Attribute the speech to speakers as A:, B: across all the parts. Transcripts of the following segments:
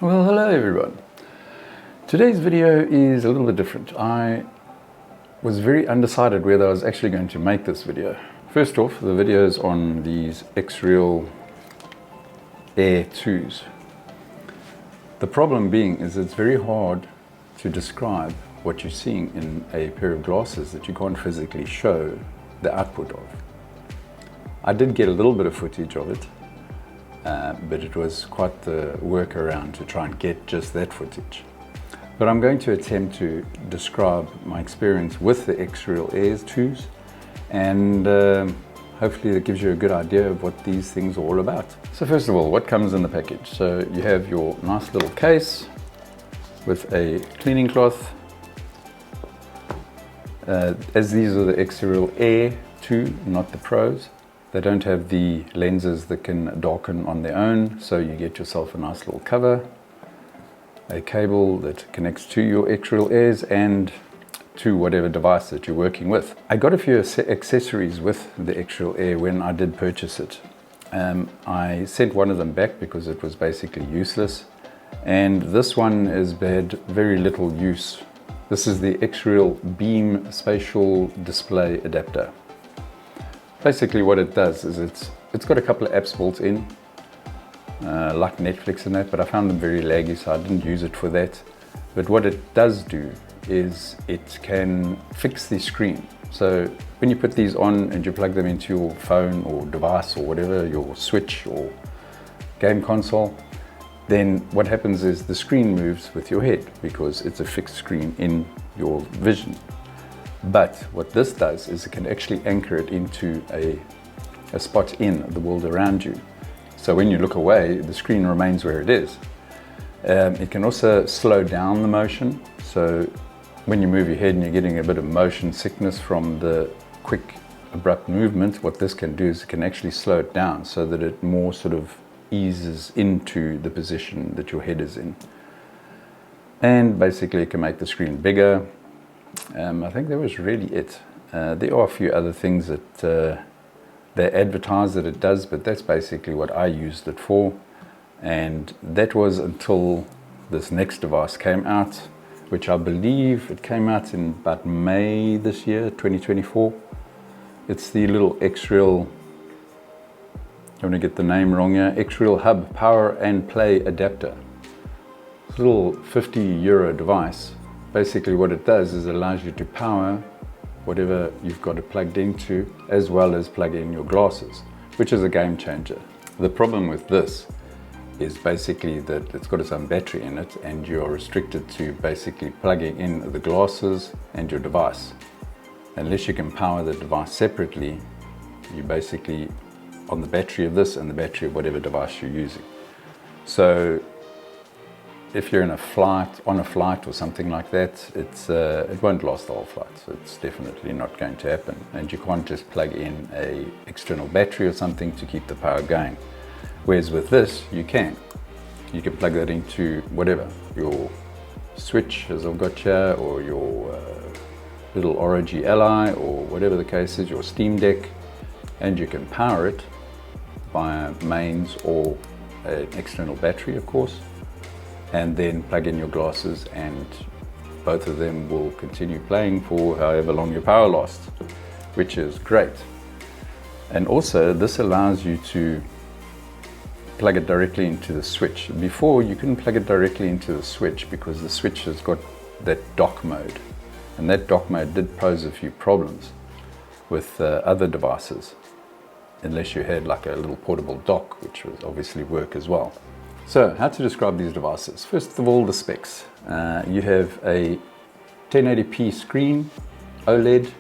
A: Well, hello everyone. Today's video is a little bit different. I was very undecided whether I was actually going to make this video. First off, the video is on these X-Real Air 2s. The problem being is it's very hard to describe what you're seeing in a pair of glasses that you can't physically show the output of. I did get a little bit of footage of it, but it was quite the workaround to try and get just that footage. But I'm going to attempt to describe my experience with the X-Real Air 2s, and hopefully that gives you a good idea of what these things are all about. So first of all, what comes in the package? So you have your nice little case with a cleaning cloth. As these are the X-Real Air 2, not the Pros. They don't have the lenses that can darken on their own, so you get yourself a nice little cover, a cable that connects to your X-Real Airs and to whatever device that you're working with. I got a few accessories with the X-Real Air when I did purchase it. I sent one of them back because it was basically useless, and this one has had very little use. This is the X-Real Beam Spatial Display Adapter. Basically what it does is it's got a couple of apps built in, like Netflix and that, but I found them very laggy, so I didn't use it for that. But what it does do is it can fix the screen. So when you put these on and you plug them into your phone or device or whatever, your Switch or game console, then what happens is the screen moves with your head because it's a fixed screen in your vision. But what this does is it can actually anchor it into a spot in the world around you. So when you look away, the screen remains where it is. It can also slow down the motion. So when you move your head and you're getting a bit of motion sickness from the quick, abrupt movement, what this can do is it can actually slow it down so that it more sort of eases into the position that your head is in. And basically it can make the screen bigger. I think that was really it. There are a few other things that they advertise that it does, but that's basically what I used it for. And that was until this next device came out, which I believe it came out in about May this year, 2024. It's the little X-Real, I don't want to get the name wrong here, X-Real Hub Power and Play Adapter. It's a little €50 device. Basically what it does is it allows you to power whatever you've got it plugged into, as well as plug in your glasses, which is a game changer. The problem with this is basically that it's got its own battery in it, and you're restricted to basically plugging in the glasses and your device. Unless you can power the device separately, you're basically on the battery of this and the battery of whatever device you're using. So if you're on a flight or something like that, it won't last the whole flight. So it's definitely not going to happen. And you can't just plug in an external battery or something to keep the power going. Whereas with this, you can. You can plug that into whatever, your Switch, as I've got here, or your little ROG Ally, or whatever the case is, your Steam Deck, and you can power it via mains or an external battery, of course, and then plug in your glasses, and both of them will continue playing for however long your power lasts, which is great. And also this allows you to plug it directly into the Switch. Before, you couldn't plug it directly into the Switch because the Switch has got that dock mode, and that dock mode did pose a few problems with other devices, unless you had like a little portable dock, which would obviously work as well. So, how to describe these devices? First of all, the specs. You have a 1080p screen, OLED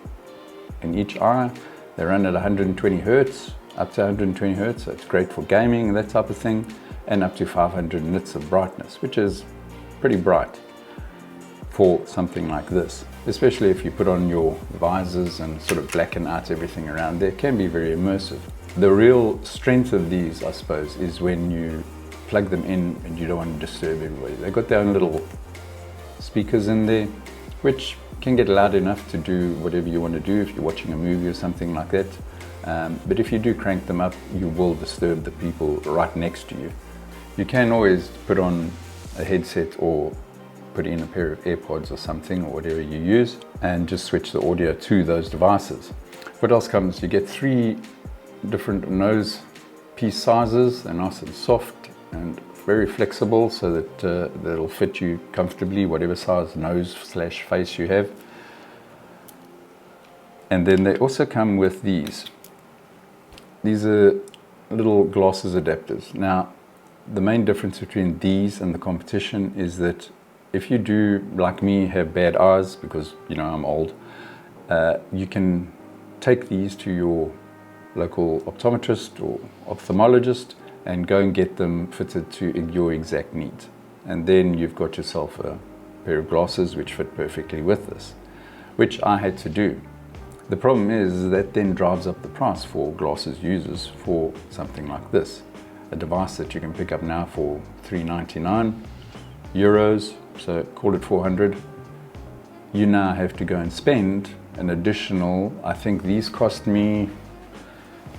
A: in each eye. They run at 120 Hertz, up to 120 Hertz, so it's great for gaming and that type of thing, and up to 500 nits of brightness, which is pretty bright for something like this. Especially if you put on your visors and sort of blacken out everything around there, it can be very immersive. The real strength of these, I suppose, is when you plug them in and you don't want to disturb everybody. They've got their own little speakers in there, which can get loud enough to do whatever you want to do if you're watching a movie or something like that. But if you do crank them up, you will disturb the people right next to you. You can always put on a headset or put in a pair of AirPods or something, or whatever you use, and just switch the audio to those devices. What else comes? You get 3 different nose piece sizes. They're nice and soft and very flexible, so that that'll fit you comfortably, whatever size nose/face you have. And then they also come with these. These are little glasses adapters. Now, the main difference between these and the competition is that if you do, like me, have bad eyes, because I'm old, you can take these to your local optometrist or ophthalmologist and go and get them fitted to your exact needs. And then you've got yourself a pair of glasses which fit perfectly with this, which I had to do. The problem is that then drives up the price for glasses users for something like this. A device that you can pick up now for €3.99, so call it 400. You now have to go and spend an additional, I think these cost me,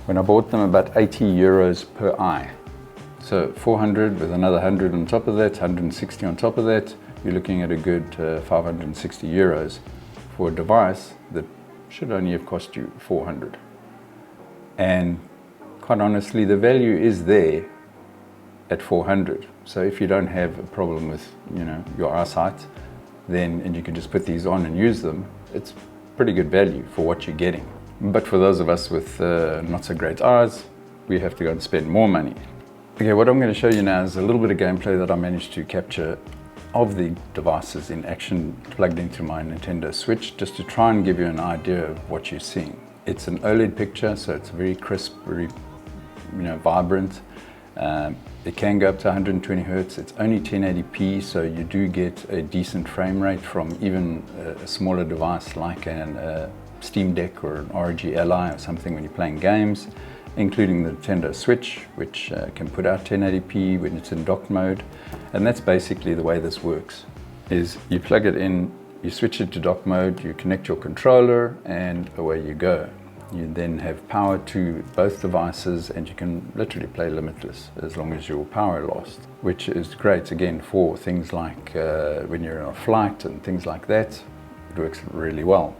A: when I bought them, about €80 per eye. So 400 with another 100 on top of that, 160 on top of that, you're looking at a good €560 for a device that should only have cost you 400. And quite honestly, the value is there at 400. So if you don't have a problem with your eyesight, then and you can just put these on and use them, it's pretty good value for what you're getting. But for those of us with not so great eyes, we have to go and spend more money. Okay, what I'm going to show you now is a little bit of gameplay that I managed to capture of the devices in action plugged into my Nintendo Switch, just to try and give you an idea of what you're seeing. It's an OLED picture, so it's very crisp, very vibrant. It can go up to 120 Hertz. It's only 1080p, so you do get a decent frame rate from even a smaller device like an Steam Deck or an ROG Ally or something when you're playing games, including the Nintendo Switch, which can put out 1080p when it's in dock mode. And that's basically the way this works, is you plug it in, you switch it to dock mode, you connect your controller, and away you go. You then have power to both devices, and you can literally play limitless as long as your power lasts, which is great again for things like when you're on a flight and things like that. It works really well.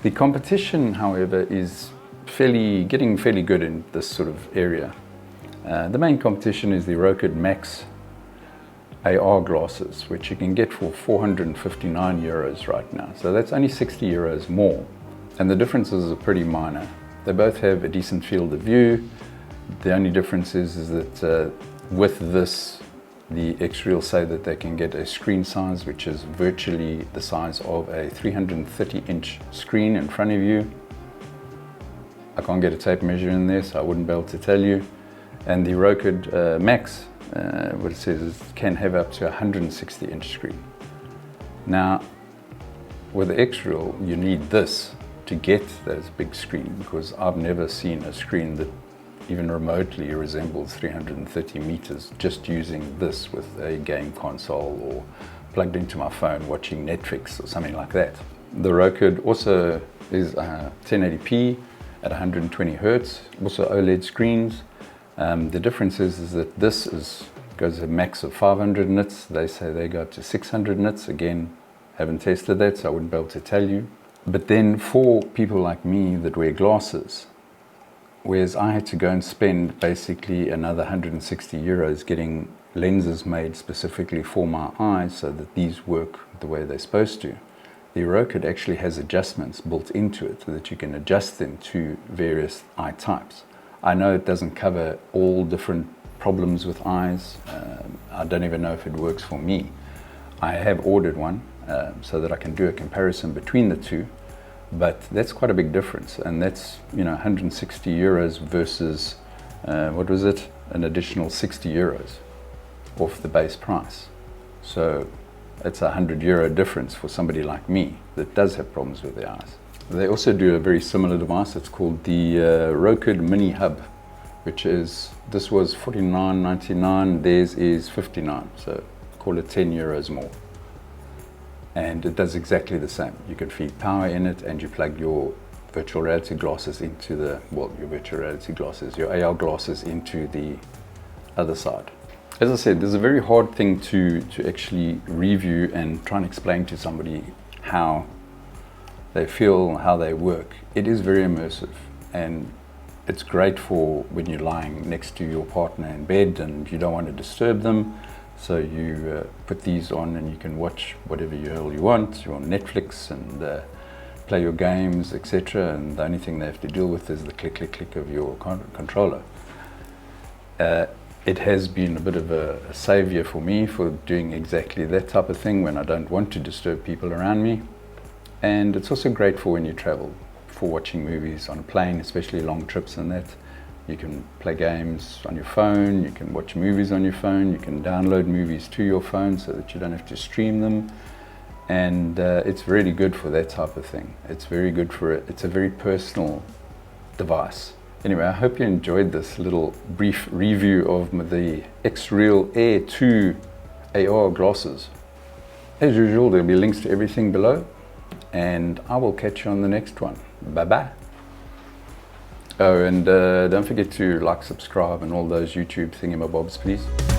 A: The competition, however, is getting fairly good in this sort of area. The main competition is the Roku Max AR glasses, which you can get for €459 right now. So that's only €60 more. And the differences are pretty minor. They both have a decent field of view. The only difference is that with this, the X-Real say that they can get a screen size which is virtually the size of a 330-inch screen in front of you. I can't get a tape measure in there, so I wouldn't be able to tell you. And the Roku Max, what it says is can have up to a 160-inch screen. Now, with the X-Real, you need this to get those big screen, because I've never seen a screen that even remotely resembles 330 meters just using this with a game console or plugged into my phone watching Netflix or something like that. The Roku also is 1080p at 120 Hertz, also OLED screens. The difference is that this goes a max of 500 nits. They say they go up to 600 nits. Again, haven't tested that, so I wouldn't be able to tell you. But then for people like me that wear glasses, whereas I had to go and spend basically another €160 getting lenses made specifically for my eyes so that these work the way they're supposed to. The Roku actually has adjustments built into it so that you can adjust them to various eye types. I know it doesn't cover all different problems with eyes. I don't even know if it works for me. I have ordered one so that I can do a comparison between the two, but that's quite a big difference, and that's €160 versus what was it, an additional €60 off the base price. So it's a €100 difference for somebody like me that does have problems with their eyes. They also do a very similar device. It's called the Roku Mini Hub, which is, this was $49.99, theirs is $59, so call it €10 more. And it does exactly the same. You can feed power in it, and you plug your virtual reality glasses into the, well, your virtual reality glasses, your AR glasses into the other side. As I said, this is a very hard thing to actually review and try and explain to somebody how they feel, how they work. It is very immersive, and it's great for when you're lying next to your partner in bed and you don't want to disturb them. So you put these on and you can watch whatever the hell you want. You're on Netflix and play your games, etc. And the only thing they have to deal with is the click, click, click of your controller. It has been a bit of a savior for me for doing exactly that type of thing when I don't want to disturb people around me. And it's also great for when you travel, for watching movies on a plane, especially long trips and that. You can play games on your phone, you can watch movies on your phone, you can download movies to your phone so that you don't have to stream them. And it's really good for that type of thing. It's very good for it. It's a very personal device. Anyway, I hope you enjoyed this little brief review of the X-Real Air 2 AR glasses. As usual, there'll be links to everything below, and I will catch you on the next one. Bye-bye. Oh, and don't forget to like, subscribe, and all those YouTube thingamabobs, please.